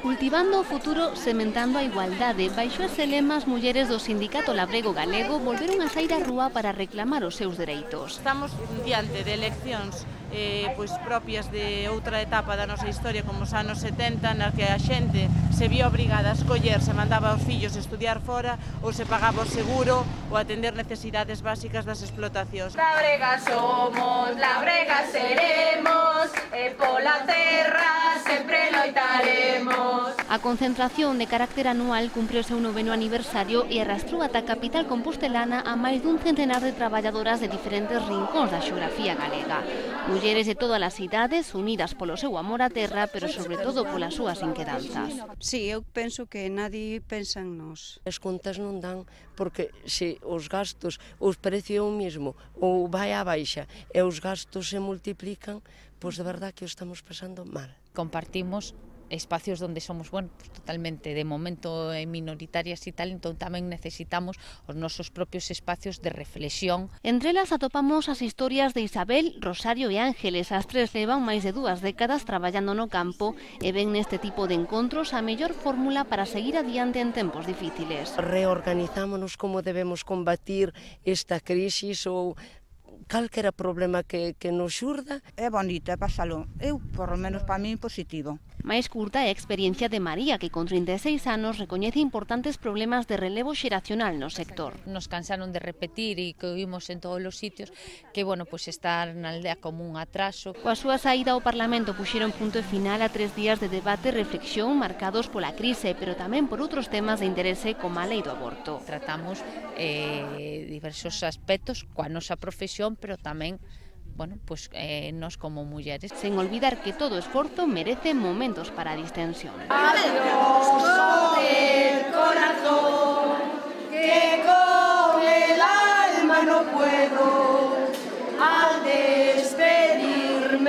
Cultivando o futuro, sementando a igualdade. Baixo ese lema, as mulleres do Sindicato Labrego Galego volveron a saír á rúa para reclamar os seus dereitos. Estamos diante de eleccións propias de outra etapa da nosa historia, como os anos 70, na que a xente se vio obrigada a escoller se mandaba os fillos estudiar fora ou se pagaba o seguro ou atender necesidades básicas das explotacións. Labregas somos, labregas seremos, e pola terra sempre loitaremos. A concentración de carácter anual cumpre o seu 9º aniversario e arrastrou ata a capital compostelana a máis dun centenar de traballadoras de diferentes rincóns da xeografía galega. Mulleres de todas as idades, unidas polo seu amor á terra, pero sobre todo polas súas inquedanzas. Sí, eu penso que nadie pensa en nós. As contas non dan, porque se os gastos, os precios o mesmo, ou vai á baixa, e os gastos se multiplican, pois de verdad que o estamos pasando mal. Compartimos espacios donde somos, bueno, pues totalmente de momento minoritarias e tal, entón tamén necesitamos os nosos propios espacios de reflexión. Entre elas atopamos as historias de Isabel, Rosario e Ángeles. As tres levan máis de 2 décadas traballando no campo e ven neste tipo de encontros a mellor fórmula para seguir adiante en tempos difíciles. Reorganizámonos como debemos combatir esta crisis ou calquera problema que nos xurda. É bonito, é pasalo. Eu, por lo menos, para mí, positivo. Máis curta é a experiencia de María, que con 36 anos recoñece importantes problemas de relevo xeracional no sector. Nos cansaron de repetir e que oímos en todos os sitios que, bueno, pues estar na aldea como un atraso. Coa súa saída ao Parlamento puxeron punto final a 3 días de debate e reflexión marcados pola crise, pero tamén por outros temas de interese como a lei do aborto. Tratamos diversos aspectos coa nosa profesión, pero tamén, bueno, pues nos como mulleres. Sen olvidar que todo esforzo merece momentos para a distensión. Adiós del corazón, que con el alma no puedo, al despedirme